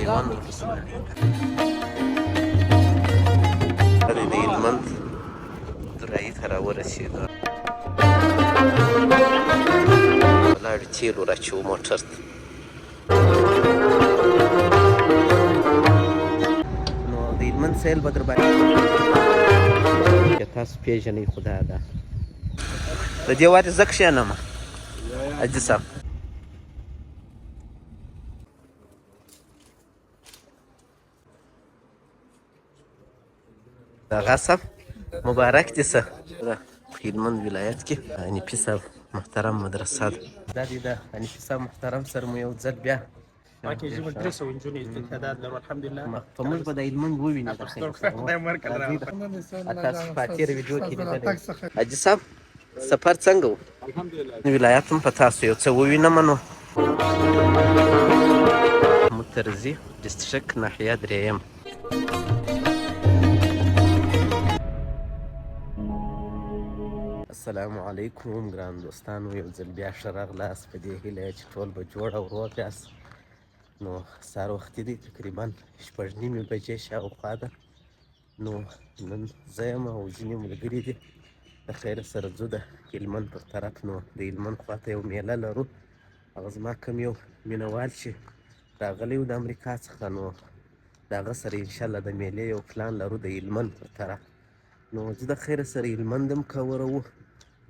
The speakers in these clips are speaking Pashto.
میوند ولسوالۍ د هلمند درایي ته راورسېدو ولاړې تیل ور اچوو موټر ته نو د هلمند سیل به در باندې که تاسو پېژنئ خو دا ده د دې وارې زه کښېنم حاجي صاحب آغا صاحب مبارک دې شه په هلمند ولایت کې حنیفي صاحب محترم مدرسه ده دا دې د حنیفي صاحب محترم سره مو یو ځل بیا پاکې ژبه 300 نجونې استعداد لرو الحمدلله په موږ به د هلمند ووینو د خیر تاسو په تېره ویډیو کې لیدلی حاجي صاحب سفر څنګه و ولایت هم په تاسو یو څه ووینم نو مترزي ډسټرک ناحیه درېیم السلام علیکم ګران دوستانو یو ځل بیا ښه راغلاست په دې هیله چې ټول به جوړ او روغ یاست نو سهار وختي دی تقریبا 6:30 بجې شاوخوا ده نو نن زه یم او ځینې ملګري دي د خیره سره ځو د هلمند پر طرف نو د هلمند خواته یو میله لرو هغه زما کوم یو مینهوال چې راغلی و د امریکا څخه نو د هغه سره انشاءالله د میلې یو پلان لرو د هلمند پر طرف نو زه د خیره سره هلمند هم کوروو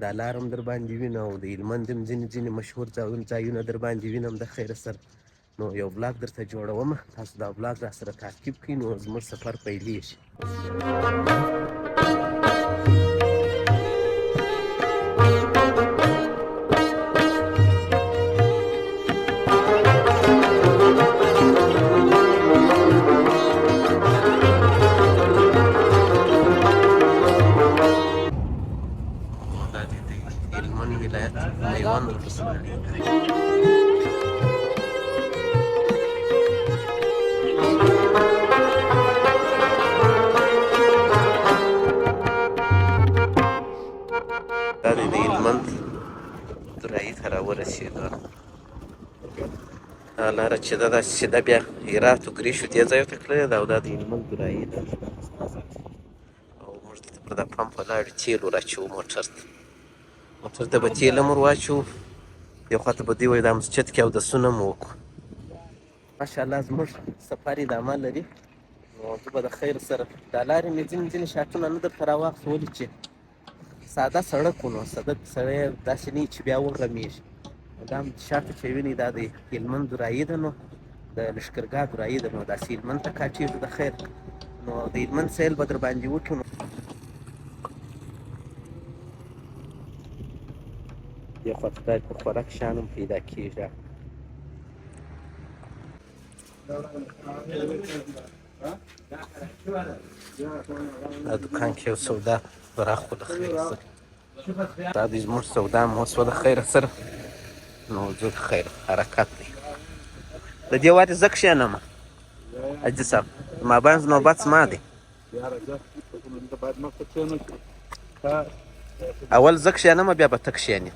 دا لار هم در باندې وینم او د هلمند هم ځینې مشهور ځایونه در باندې وینم د خیره سره نو یو بلاګ درته جوړوم تاسو دا بلاګ را سره تعقیب کړئ نو زموږ سفر پیلیږي دا د هلمند ولایت میوند ولسوالۍ دا د هلمند درایي ته راورسېدو دا لاره چې ده داسې سیده بیا هرات و ګریشو دې ځایو ته تللې ده او دا د هلمند درایي ده او موږ دلته پر دا پمپ ولاړ تیل ور اچوو موټر ته به تیل هم ور واچوو یو خوا ته به دوی وایي دا مسجد کې اودسونه مو وکړو ماشاءالله زموږ سفر ادامه لري نو زه به د خیر سره دا لارې مې ځینې شاټونه نه درته راواخلو ولې چې ساده سړک و نو سړی داسې نه وي چې بیا وغمیږي دا هم شاته چې وینئ دا د هلمند درایي ده نو د لښکرګاه درایي ده نو داسې هلمند ته کاټېږو د خیر نو د هلمند سیل به در باندې وکړو نو دې خوا ته باید په خوراک شیان هم پیدا کېږي دا دوکان کې یو سودا براخو د خیر سره دا د زموږ سودا مو وسوه د خیر سره نو ځو د خیر حرکت دی د دې وارې زه کښېنم حاجي صاحب مابین نوبت زما دی اول زه کښېنم بیا به ته کښېنې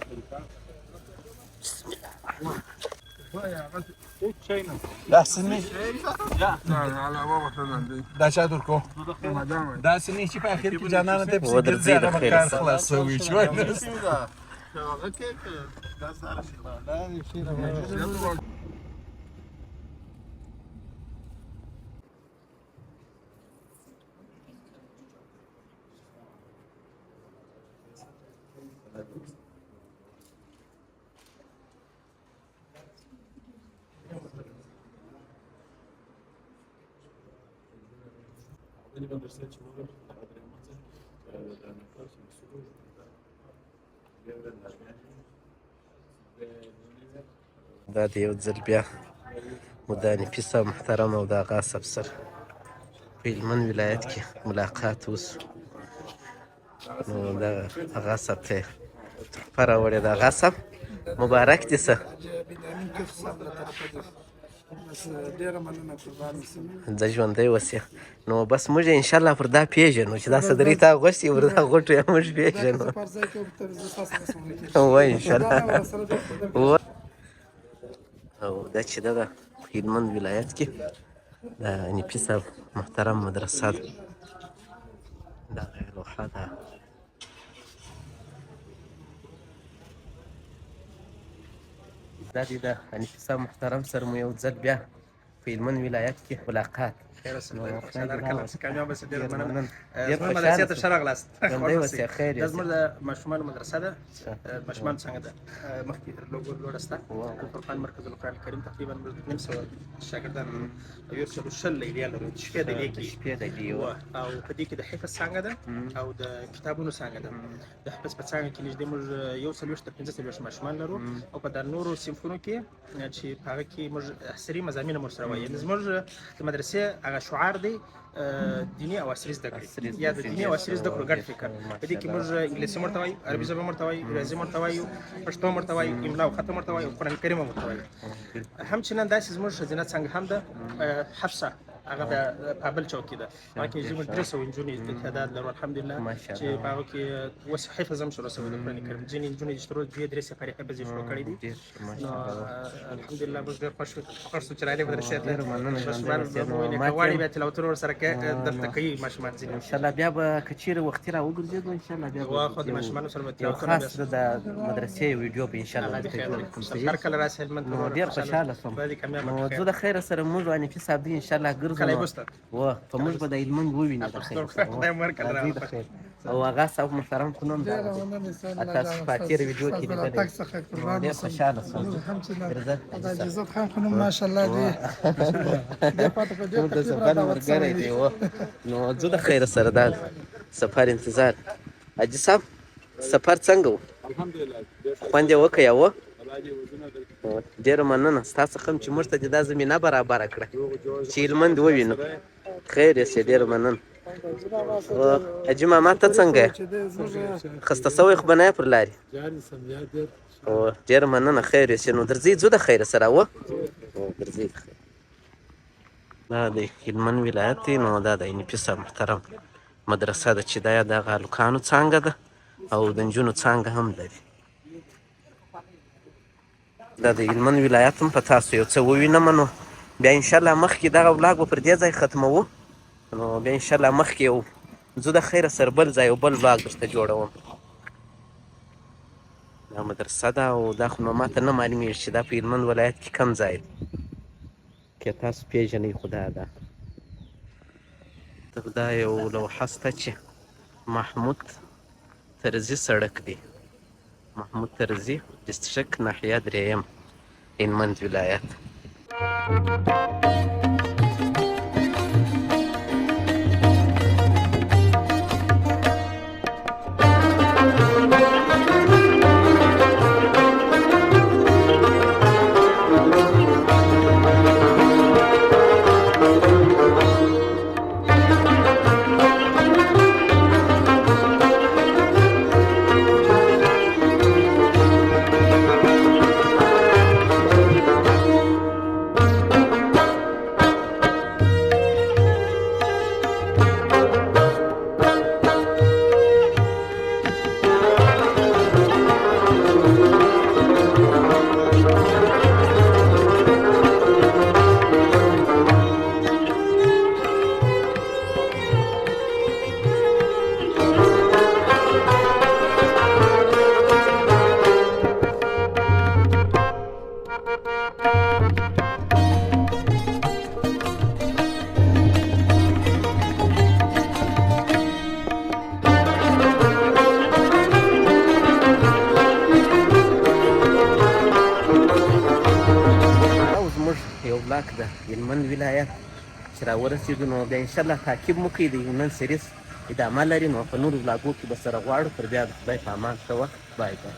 داسې نه دا چا درکو داسې نه چې په اخر کې جانانه ته پسې ګرځي هغه به کار خلاصوي چې وایي دا د یو ځل بیا مو د حنیفي صاحب محترم او د آغا صاحب سره په هلمند ولایت کې ملاقات وسو نو دغه آغا صاحب ته یې تحفه راوړې ده آغا صاحب مبارک دې شه ډیره مننه قربان اوسم. ځه ژوندی اوسې نو بس موږ یې انشاءالله پر دا پېژنو چې دا صدرۍ تا اغوستې پر دا غوټو یې موږ پېژنو وایي انشاءالله او دا چې ده د هلمند ولایت کې د حنیفي صاحب محترم مدرسه ده دغه یې لوحه ده دا دې د حنیفي صاحب محترم سره مو یو ځل بیا په هلمند ولایت کې ملاقات خیر اوسه خوشحاله کله چې کامیاب اوسئ ډېر مننه ډېر زموږ مدرسې ته ښه راغلاست ژوندی اوسئ خیر دا زموږ د ماشومانو مدرسه ده ماشومان څنګه ده مخکې لوګو لوړه شته الفرقان مرکز القرآن الکریم تقریبا موږ 900 شاګردان یو څه شل لیلیه لرو شپې د لیکي او په دې کې د حفظ څنګه ده او د کتابونو څنګه ده د حفظ په څنګه کې نږدې موږ یو څلوېښت تر 15 ماشومان لرو او په د نورو صنفونو کې چې په هغه کې موږ عصري مضامین هم ورسره وایو زموږ د مدرسې هغه شعار دی دیني او عصري زده کړې یا د دیني او عصري زده کړو ګډ فکر په دې کې موږ انګلیسي ورته وایو عربي ژبه ورته وایو ریاضي ورته وایو پښتو ورته وایو املا او خط ورته وایو قرآن کریم ورته وایو همچنان داسې زموږ ښځینه څانګه هم ده حفصه هغه د کابل چوکي ده هغه کې زموږ 300 نجونې تعداد لرو الحمدلله چې په هغه کې اوس حفظ هم شروع شوی د قرآن کریم ځینې نجونې چې تر اوسه 2-3 سپارې حفظ یې شروع کړی دي نو الحمدلله موږ ډېر خوښ یو چې راغلي مدرسې ته ماشومان غواړي بیا تلاوتونه ورسره درته کوي ماشومان ځینې انشاءالله بیا به که چیرې وختي راوګرځېدو انشاءالله بیا خو د ماشومانو سره به یو خاص د مدرسې ویډیو به انشاءالله درته جوړ کړم هر کله راشي هلمند نو ډېر خوشحاله شوم نو زه د خیره سره موږ حنیفي صاحب دی انشاءالله ګرځو و په موږ به د هلمند ووینو د خیر او هغه صاحب محترم خو نوم دا تاسو په تېره ویډیو کې لیدلی ډېر خوشحاله شوم عزت خان خو نوم ماشاءالله دی د سفر ملګری دی نو زه د خیره سره دا سفر انتظار حاجي صاحب سفر څنګه و خوند یې وکړ یا و ډېره مننه ستا څخه هم چې موږ ته دې دا زمینه برابره کړه چې هلمند ووینو خیر یې ډېره مننه حاجي ماما ته څنګه یې خسته سوی خو به نه یې پر لارې ډېره مننه خیر یې نو درځئ ځو د خیره سره و درځئ دا د هلمند ولایت دی نو دا د حنیفي صاحب محترم مدرسه ده چې دا یا د هلکانو څانګه ده او د نجونو څانګه هم لري دا د هلمند ولایت هم په تاسو یو څه ووینم نو بیا انشاءالله مخکې دغه ولاګ به پر دې ځای ختموو نو بیا انشاءالله مخکې یو زه د خیره سره بل ځای یو بل ولاګ درته جوړوم دا مدرسه ده او دا خو نو ماته نه معلومېږي چې دا په هلمند ولایت کې کوم ځای دی که تاسو پېژنئ خو دا ده دا یو لوحه شته چې محمود طرزي سړک دی محمود طرزي ډسټرک ناحیه 3 هلمند ولایت د هلمند ولایت چې راورسېدو نو بیا انشاءالله تعقیب مو کوي د هلمند سریز ادامه لري نو په نورو ولاګو کې به سره غواړو تر بیا د خدای په امان ښه وخت بای بای